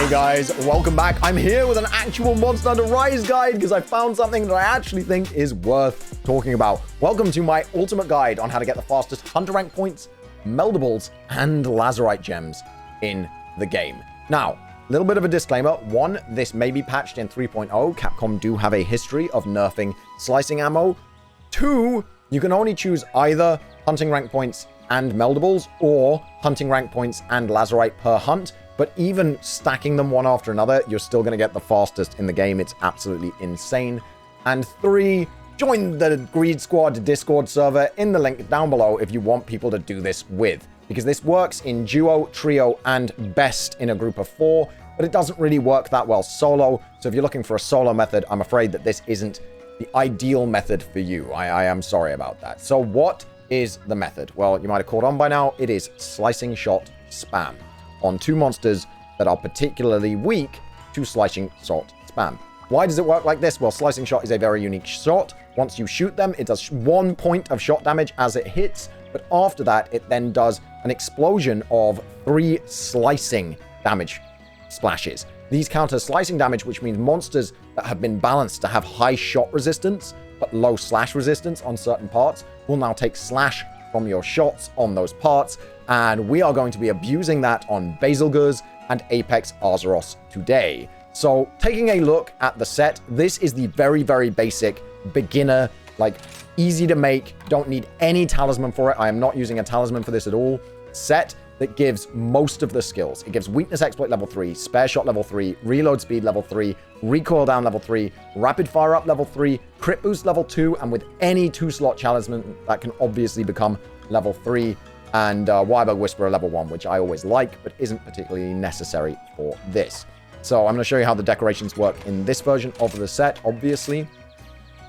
Hey guys, welcome back. I'm here with an actual Monster Hunter Rise guide because I found something that I actually think is worth talking about. Welcome to my ultimate guide on how to get the fastest hunter rank points, meldables, and lazurite gems in the game. Now, a little bit of a disclaimer. One, this may be patched in 3.0. Capcom do have a history of nerfing slicing ammo. Two, you can only choose either hunting rank points and meldables or hunting rank points and lazurite per hunt. But even stacking them one after another, you're still going to get the fastest in the game. It's absolutely insane. And three, join the Greed Squad Discord server in the link down below if you want people to do this with. Because this works in duo, trio, and best in a group of 4, but it doesn't really work that well solo. So if you're looking for a solo method, I'm afraid that this isn't the ideal method for you. I am sorry about that. So what is the method? Well, you might have caught on by now. It is slicing shot spam on 2 monsters that are particularly weak to slicing shot spam. Why does it work like this? Well, slicing shot is a very unique shot. Once you shoot them, it does 1 point of shot damage as it hits, but after that, it then does an explosion of 3 slicing damage splashes. These counter slicing damage, which means monsters that have been balanced to have high shot resistance, but low slash resistance on certain parts, will now take slash from your shots on those parts, and we are going to be abusing that on Basilgurs and Apex Azeroth today. So, taking a look at the set, this is the very, very basic, beginner, like, easy to make, don't need any talisman for it. I am not using a talisman for this at all. Set that gives most of the skills. It gives weakness exploit level 3, spare shot level 3, reload speed level 3, recoil down level 3, rapid fire up level 3, crit boost level 2, and with any 2-slot talisman that can obviously become level 3, and Wirebug Whisperer level 1, which I always like, but isn't particularly necessary for this. So I'm going to show you how the decorations work in this version of the set, obviously.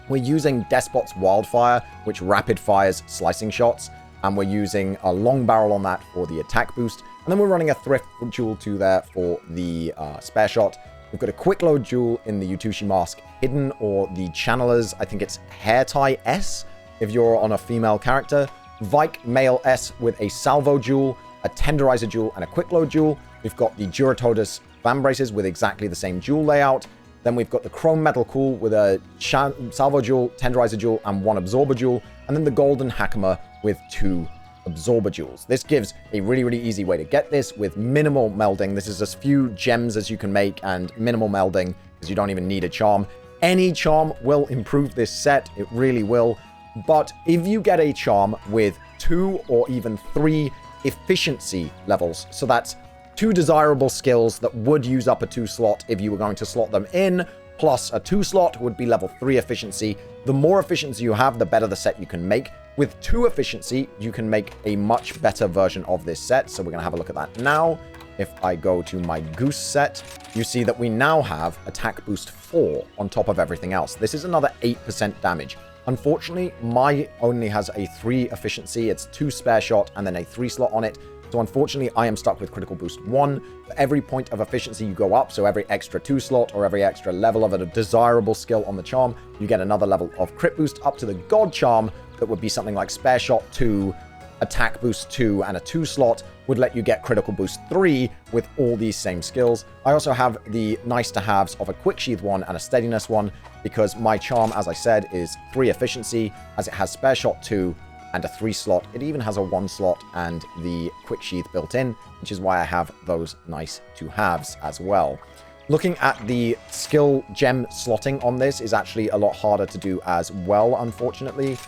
We're using Despot's Wildfire, which rapid fires slicing shots, and we're using a long barrel on that for the attack boost. And then we're running a Thrift Jewel too there for the spare shot. We've got a Quick Load Jewel in the Utushi Mask Hidden, or the Channelers, I think it's Hair Tie S, if you're on a female character. Vike Male S with a Salvo Jewel, a Tenderizer Jewel, and a Quick Load Jewel. We've got the Duratodus Fan Braces with exactly the same jewel layout. Then we've got the Chrome Metal Cool with a Salvo Jewel, Tenderizer Jewel, and 1 Absorber Jewel. And then the Golden Hakama with 2 Absorber Jewels. This gives a really, really easy way to get this with minimal melding. This is as few gems as you can make and minimal melding because you don't even need a charm. Any charm will improve this set. It really will. But if you get a charm with 2 or even 3 efficiency levels, so that's 2 desirable skills that would use up a 2 slot if you were going to slot them in, plus a 2 slot would be level 3 efficiency. The more efficiency you have, the better the set you can make. With 2 efficiency, you can make a much better version of this set. So we're going to have a look at that now. If I go to my Goose set, you see that we now have attack boost 4 on top of everything else. This is another 8% damage. Unfortunately, my only has a 3 efficiency. It's 2 spare shot and then a 3 slot on it. So unfortunately, I am stuck with critical boost 1. For every point of efficiency you go up, so every extra 2 slot or every extra level of a desirable skill on the charm, you get another level of crit boost up to the God charm. That would be something like spare shot 2, attack boost 2, and a 2 slot would let you get critical boost 3 with all these same skills. I also have the nice to haves of a quick sheath 1 and a steadiness 1 because my charm, as I said, is 3 efficiency as it has spare shot 2 and a 3 slot. It even has a 1 slot and the quick sheath built in, which is why I have those nice to haves as well. Looking at the skill gem slotting on this is actually a lot harder to do as well, unfortunately.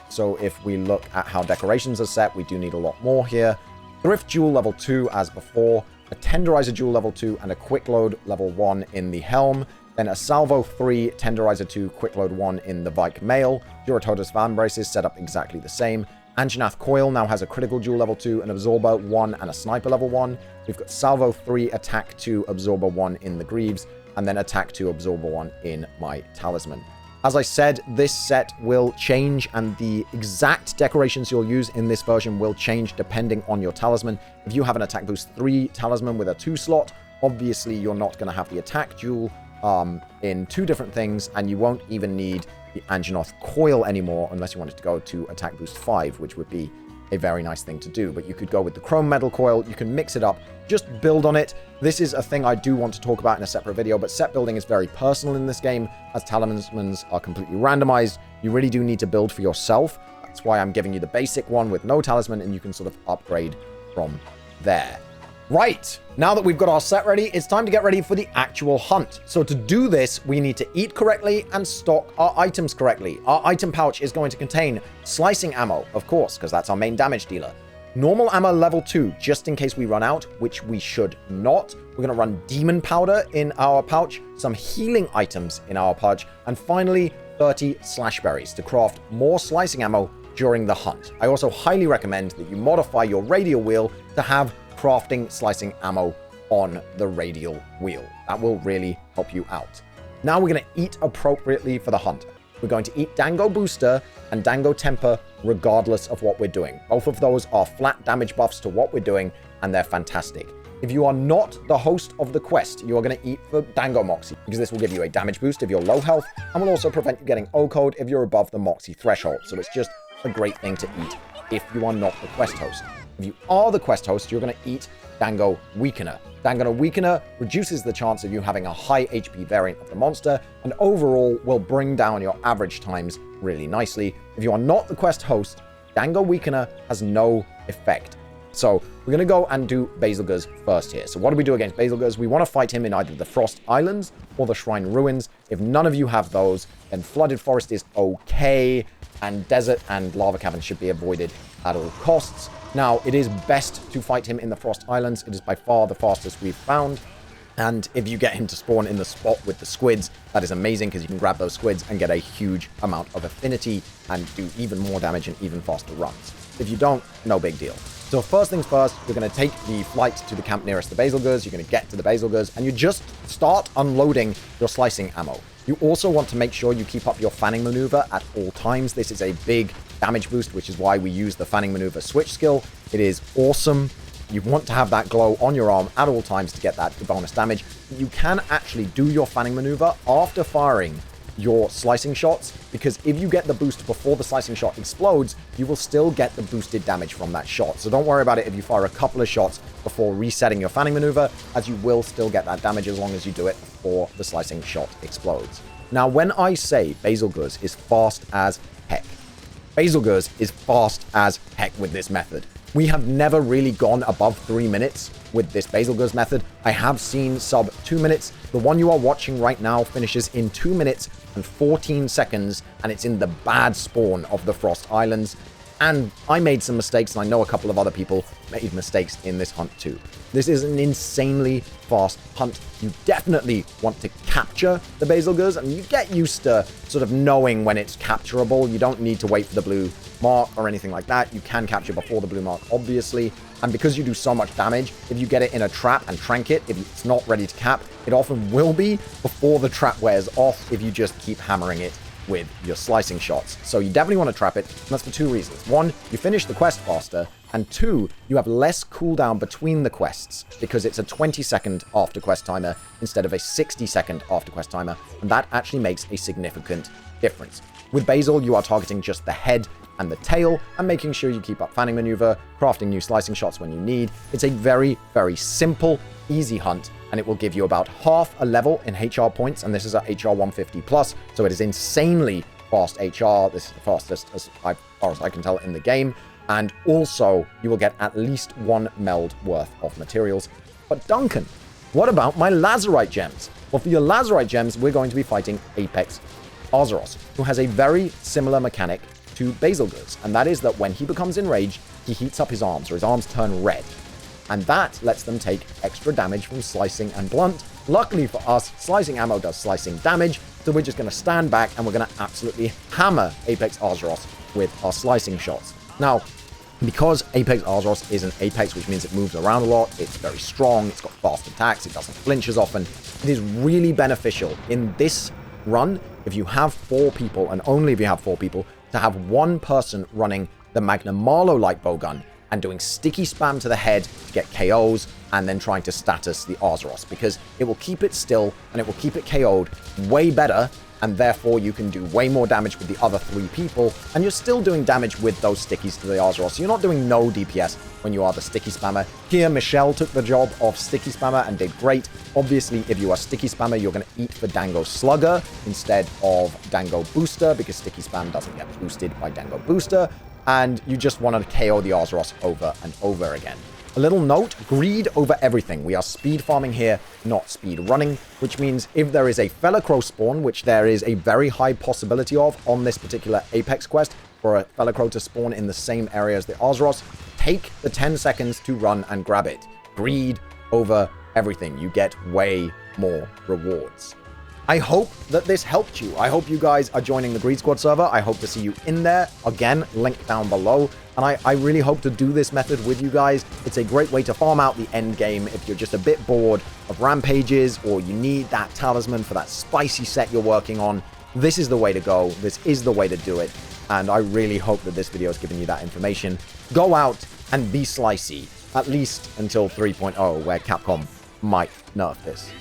So if we look at how decorations are set, we do need a lot more here. Thrift Jewel level 2 as before, a Tenderizer Jewel level 2, and a Quick Load level 1 in the Helm. Then a Salvo 3, Tenderizer 2, Quick Load 1 in the Vike Male. Duratodus Fan Braces set up exactly the same. Anjanath Coil now has a Critical Jewel level 2, an Absorber 1, and a Sniper level 1. We've got Salvo 3, Attack 2, Absorber 1 in the Greaves, and then Attack 2, Absorber 1 in my Talisman. As I said, this set will change, and the exact decorations you'll use in this version will change depending on your talisman. If you have an attack boost 3 talisman with a 2 slot, obviously you're not going to have the attack jewel in 2 different things, and you won't even need the Anjanath Coil anymore unless you wanted to go to attack boost 5, which would be a very nice thing to do. But you could go with the chrome metal coil, you can mix it up, just build on it. This is a thing I do want to talk about in a separate video, but set building is very personal in this game, as talismans are completely randomized. You really do need to build for yourself. That's why I'm giving you the basic one with no talisman, and you can sort of upgrade from there. Right, now that we've got our set ready, it's time to get ready for the actual hunt. So to do this, we need to eat correctly and stock our items correctly. Our item pouch is going to contain slicing ammo, of course, because that's our main damage dealer. Normal ammo level 2, just in case we run out, which we should not. We're going to run demon powder in our pouch, some healing items in our pouch, and finally 30 slash berries to craft more slicing ammo during the hunt. I also highly recommend that you modify your radial wheel to have crafting slicing ammo on the radial wheel. That will really help you out. Now we're going to eat appropriately for the hunt. We're going to eat Dango Booster and Dango Temper regardless of what we're doing. Both of those are flat damage buffs to what we're doing, and they're fantastic. If you are not the host of the quest, you are going to eat the Dango Moxie, because this will give you a damage boost if you're low health, and will also prevent you getting O-code if you're above the Moxie threshold. So it's just a great thing to eat if you are not the quest host. If you are the quest host, you're going to eat Dango Weakener. Dango Weakener reduces the chance of you having a high HP variant of the monster, and overall will bring down your average times really nicely. If you are not the quest host, Dango Weakener has no effect. So we're going to go and do Basilgurs first here. So what do we do against Basilgurs? We want to fight him in either the Frost Islands or the Shrine Ruins. If none of you have those, then Flooded Forest is okay, and Desert and Lava Cavern should be avoided at all costs. Now, it is best to fight him in the Frost Islands. It is by far the fastest we've found. And if you get him to spawn in the spot with the squids, that is amazing, because you can grab those squids and get a huge amount of affinity and do even more damage and even faster runs. If you don't, no big deal. So first things first, you're going to take the flight to the camp nearest the Basilgurs. You're going to get to the Basilgurs, and you just start unloading your slicing ammo. You also want to make sure you keep up your fanning maneuver at all times. This is a big damage boost, which is why we use the fanning maneuver switch skill. It is awesome. You want to have that glow on your arm at all times to get that bonus damage. You can actually do your fanning maneuver after firing your slicing shots, because if you get the boost before the slicing shot explodes, you will still get the boosted damage from that shot. So don't worry about it if you fire a couple of shots before resetting your fanning maneuver, as you will still get that damage as long as you do it before the slicing shot explodes. Now, when I say Basilgurs is fast as heck, Basilgurs is fast as heck with this method. We have never really gone above 3 minutes with this Basilgurs method. I have seen sub 2 minutes. The one you are watching right now finishes in 2 minutes and 14 seconds, and it's in the bad spawn of the Frost Islands. And I made some mistakes, and I know a couple of other people made mistakes in this hunt too. This is an insanely fast hunt. You definitely want to capture the Basilgurs, and you get used to sort of knowing when it's capturable. You don't need to wait for the blue mark or anything like that. You can capture before the blue mark, obviously. And because you do so much damage, if you get it in a trap and trank it, if it's not ready to cap, it often will be before the trap wears off if you just keep hammering it with your slicing shots. So you definitely want to trap it, and that's for 2 reasons. 1, you finish the quest faster, and 2, you have less cooldown between the quests, because it's a 20-second after quest timer instead of a 60-second after quest timer, and that actually makes a significant difference. With Basil, you are targeting just the head and the tail, and making sure you keep up fanning maneuver, crafting new slicing shots when you need. It's a very, very simple, easy hunt, and it will give you about half a level in HR points, and this is at HR 150 plus, so it is insanely fast HR. This is the fastest as far as I can tell in the game, and also you will get at least 1 meld worth of materials. But Duncan, what about my Lazurite gems? Well, for your Lazurite gems, we're going to be fighting Apex Arzuros, who has a very similar mechanic to Basilgurs, and that is that when he becomes enraged, he heats up his arms, or his arms turn red. And that lets them take extra damage from slicing and blunt. Luckily for us, slicing ammo does slicing damage, so we're just going to stand back and we're going to absolutely hammer Apex Arzuros with our slicing shots. Now, because Apex Arzuros is an Apex, which means it moves around a lot, it's very strong, it's got fast attacks, it doesn't flinch as often, it is really beneficial in this run, if you have 4 people, and only if you have 4 people, to have 1 person running the Magnum Marlowe light bowgun and doing sticky spam to the head to get KOs, and then trying to status the Arzuros, because it will keep it still and it will keep it KO'd way better and therefore you can do way more damage with the other 3 people, and you're still doing damage with those stickies to the Azeroth. So you're not doing no DPS when you are the sticky spammer. Here, Michelle took the job of sticky spammer and did great. Obviously, if you are sticky spammer, you're going to eat for Dango Slugger instead of Dango Booster, because sticky spam doesn't get boosted by Dango Booster, and you just want to KO the Azeroth over and over again. A little note, greed over everything. We are speed farming here, not speed running, which means if there is a Felacrow spawn, which there is a very high possibility of on this particular Apex quest, for a Felacrow to spawn in the same area as the Azeroth, take the 10 seconds to run and grab it. Greed over everything. You get way more rewards. I hope that this helped you. I hope you guys are joining the Greed Squad server. I hope to see you in there. Again, link down below. And I really hope to do this method with you guys. It's a great way to farm out the end game if you're just a bit bored of rampages or you need that talisman for that spicy set you're working on. This is the way to go. This is the way to do it. And I really hope that this video has given you that information. Go out and be slicey, at least until 3.0, where Capcom might nerf this.